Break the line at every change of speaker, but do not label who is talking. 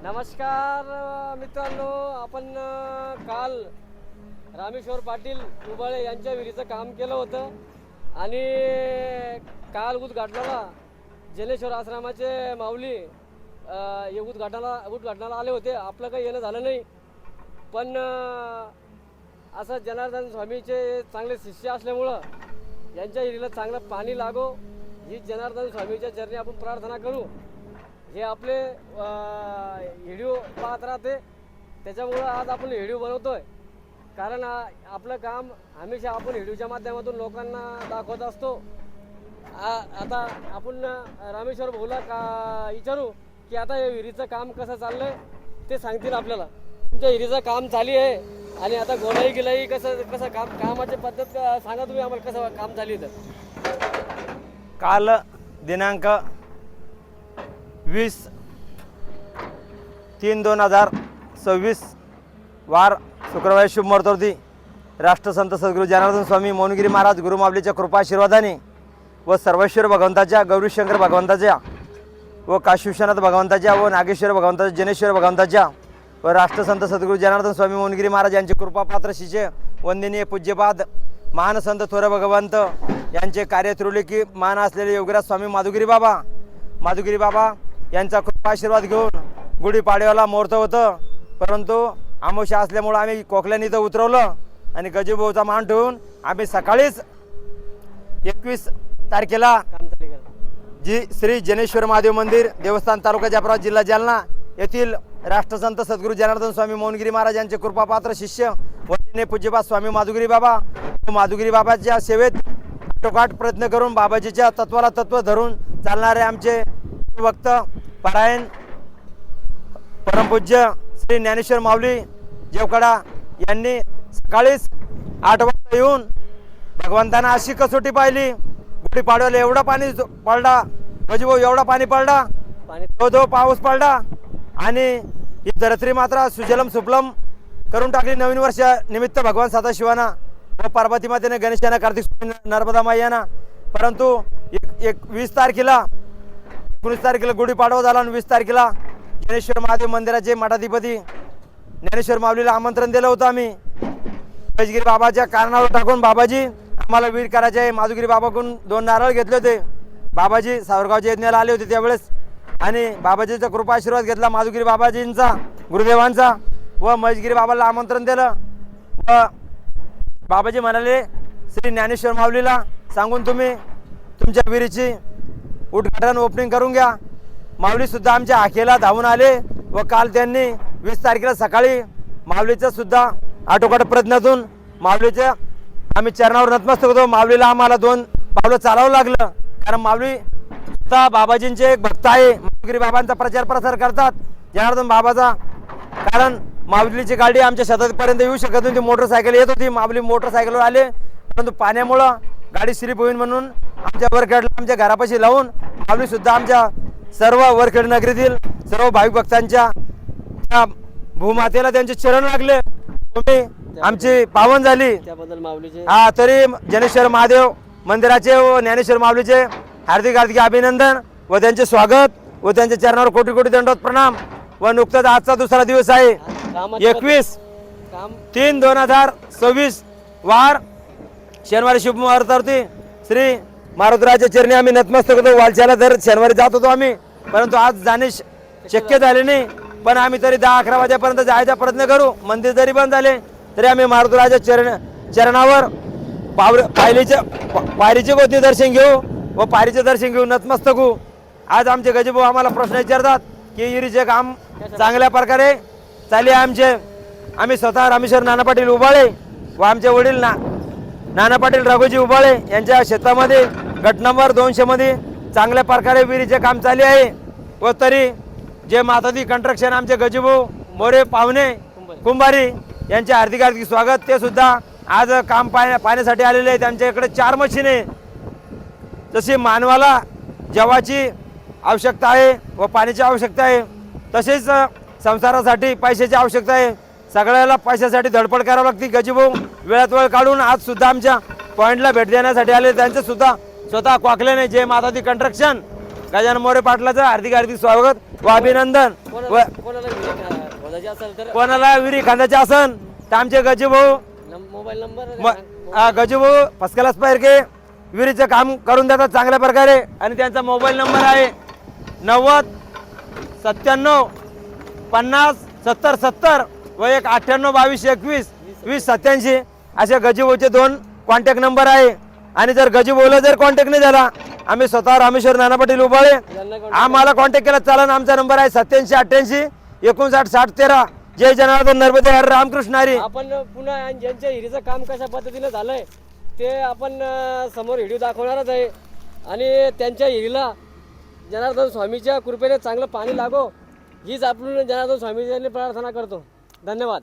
नमस्कार मित्रांनो, आपण काल रामेश्वर पाटील उबाळे यांच्या विहिरीचं काम केलं होतं आणि काल उद्घाटनाला जनेश्वर आश्रमाचे माऊली उद्घाटनाला आले होते. आपलं काही येणं झालं नाही, पण असं जनार्दन स्वामीचे चांगले शिष्य असल्यामुळं यांच्या विहिरीला चांगलं पाणी लागो ही जनार्दन स्वामीच्या चरणी आपण प्रार्थना करू. हे आपले व्हिडिओ पाहत राहते, त्याच्यामुळं आज आपण व्हिडिओ बनवतोय. कारण आपलं काम हमेशा आपण व्हिडिओच्या माध्यमातून लोकांना दाखवत असतो. आता आपण रामेश्वर भाऊला विचारू की आता हे विहिरीचं काम कसं चाललंय ते सांगतील आपल्याला. तुमच्या विहिरीचं काम चालू आहे आणि आता गोलाई गिलाई कसं कामाची पद्धत सांगा तुम्ही आम्हाला, कसं काम चालू आहे. तर
काल दिनांक 20/3/2026 वार शुक्रवारी शुभ मुहूर्तावरती राष्ट्रसंत सद्गुरू जनार्दन स्वामी मौनगिरी महाराज गुरुमाऊलीच्या कृपाशीर्वादाने व सर्वेश्वर भगवंताच्या, गौरीशंकर भगवंताच्या व काशी विश्वनाथ भगवंताच्या व नागेश्वर भगवंताच्या, जनेश्वर भगवंताच्या व राष्ट्रसंत सद्गुरू जनार्दन स्वामी मौनगिरी महाराज यांचे कृपापात्र शिष्य वंदनीय पूज्यपाद महान संत थोर भगवंत यांचे कार्यत्रुलिकी मान असलेले योगीराज स्वामी माधुगिरी बाबा यांचा कृपाशीर्वाद घेऊन गुढीपाडव्याला मुहूर्त होतं. परंतु अमावस्या असल्यामुळं आम्ही कोकल्याने इथं उतरवलं आणि गजूभाऊचा मान ठेवून आम्ही सकाळीच 21 तारखेला जी श्री जनेश्वर महादेव मंदिर देवस्थान तालुका जाफराबाद जिल्हा जालना येथील राष्ट्रसंत सद्गुरू जनार्दन स्वामी मौनगिरी महाराज यांचे कृपापात्र शिष्य वंदनीय पूज्यपाद स्वामी माधुगिरी बाबाच्या सेवेत आटोकाट प्रयत्न करून बाबाजीच्या तत्वाला तत्व धरून चालणारे आमचे भक्त परायण परमपूज्य श्री ज्ञानेश्वर माऊली जेवकडा यांनी सकाळीच 8 वाजता येऊन भगवंतांना अशी कसोटी पाहिली. गुढीपाडव्याला एवढा पाणी पडला, गजूभाऊ एवढा पाणी पडला, धो पाऊस पडला आणि ही धरत्री मात्र सुजलम सुफलम करून टाकली. नवीन वर्ष निमित्त भगवान सदाशिवांना व पार्वती मातेने, गणेशांना, कार्तिक स्वामी, नर्मदा मायांना. परंतु 19 तारखेला गुढीपाडवा झाला आणि 20 तारखेला ज्ञानेश्वर महादेव मंदिराचे मठाधिपती ज्ञानेश्वर माऊलीला आमंत्रण दिलं होतं. आम्ही पैजगिरी बाबाच्या कारणावर टाकून बाबाजी आम्हाला वीर करायचे आहे. माधुगिरी बाबाकडून 2 नारळ घेतले होते. बाबाजी सावरगावच्या यज्ञाला आले होते त्यावेळेस आणि बाबाजीचा कृपा आशीर्वाद घेतला माधुगिरी बाबाजींचा, गुरुदेवांचा व महेशगिरी बाबाला आमंत्रण दिलं. व बाबाजी म्हणाले श्री ज्ञानेश्वर माऊलीला सांगून तुम्ही तुमच्या विहिरीची उद्घाटन ओपनिंग करून घ्या. माऊलीसुद्धा आमच्या आखेला धावून आले व काल त्यांनी 20 तारखेला सकाळी माऊलीचं सुद्धा आटोकाट प्रयत्नातून माऊलीच्या आम्ही चरणावर नतमस्तक होतो. माऊलीला आम्हाला 2 पावलं चालावं लागलं, कारण माऊली स्वतः बाबाजींचे एक भक्त आहे. माधुगिरी बाबांचा प्रचार प्रसार करतात जनार्दन बाबाचा. कारण माऊलीची गाडी आमच्या शेतापर्यंत येऊ शकत नव्हती, मोटरसायकल येत होती. माऊली मोटरसायकलवर आले, परंतु पाण्यामुळं गाडी स्लिप होईल म्हणून आमच्या वरखेडला आमच्या घरापाशी लावून माऊली सुद्धा आमच्या सर्व वरखेड नगरीतील सर्व भाविक भक्तांच्या भूमातेला त्यांचे चरण लागले. तुम्ही आमची पावन झाली
त्याबद्दल माऊलीचे
तरी जनेश्वर महादेव मंदिराचे व ज्ञानेश्वर माऊलीचे हार्दिक अभिनंदन व त्यांचे स्वागत व त्यांच्या चरणावर कोटी कोटी दंडवत प्रणाम. व नुकताच आजचा दुसरा दिवस आहे 21/3/2026 वार शनिवारी शुभ मुहूर्तावरती श्री मारुतीराजाच्या चरणी आम्ही नतमस्तक होतो. वालच्याला दर शनिवारी जात होतो आम्ही, परंतु आज जाणे शक्य झाले नाही. पण आम्ही तरी 10-11 वाजेपर्यंत जायचा प्रयत्न करू. मंदिर जरी बंद झाले तरी आम्ही मारुतीराजाच्या चरणावर पायरीचे गोदनी दर्शन घेऊ व पायरीचे दर्शन घेऊ, नतमस्तक होऊ. आज आमचे गजूभाऊ आम्हाला प्रश्न विचारतात की विहिरीचे काम चांगल्या प्रकारे चालले आमचे. आम्ही स्वतः रामेश्वर नाना पाटील उबाळे व आमचे वडील नाना पाटील रघुजी उबाळे यांच्या शेतामध्ये गट नंबर 200 मध्ये चांगल्या प्रकारे विहिरीचे काम चालले आहे. व तरी जे मातादी कंस्ट्रक्शन आमचे गजूभाऊ मोरे पाहुणे कुंभारी यांचे हार्दिक स्वागत. ते सुद्धा आज काम पाहण्यासाठी आलेले आहेत. त्यांच्याकडे 4 मशीन आहे. जशी मानवाला जेवाची आवश्यकता आहे व पाण्याची आवश्यकता आहे, तसेच संसारासाठी पैशाची आवश्यकता आहे. सगळ्याला पैशासाठी धडपड करावी लागते. गजूभाऊ वेळात वेळ काढून आज सुद्धा आमच्या पॉईंटला भेट देण्यासाठी आले. त्यांचं सुद्धा स्वतः कोकल्याने जे मातादी कंस्ट्रक्शन गजानन मोरे पाटलाचं हार्दिक हार्दिक स्वागत व अभिनंदन व
कोणाला खोदायचे असेल तर
कोणाला विहिरी खांद्याचे असन तर आमचे गजूभाऊ
मोबाईल नंबर
गजूभाऊ फर्स्ट क्लास पाहिजे विहिरीचं काम करून देतात चांगल्या प्रकारे आणि त्यांचा मोबाईल नंबर आहे 90 97 50 70 70 व एक 98 22 21 20 87 असे गजूभाऊचे 2 कॉन्टॅक्ट नंबर आहे. आणि जर गजूभाऊला जर कॉन्टॅक्ट नाही झाला आम्ही स्वतः रामेश्वर नाना पाटील उबाळे आम्हाला कॉन्टॅक्ट केला चालन. आमचा नंबर आहे 87 88 59 60 13. जय जनार्दन नर्मदे हर रामकृष्ण हरी.
आपण पुन्हा ज्यांच्या हिरीचं काम कशा पद्धतीने झालंय ते आपण समोर व्हिडिओ दाखवणारच आहे. आणि त्यांच्या हिरीला जनार्दन स्वामीच्या कृपेने चांगलं पाणी लागो हीच आपण जनार्दन स्वामींनी प्रार्थना करतो. धन्यवाद.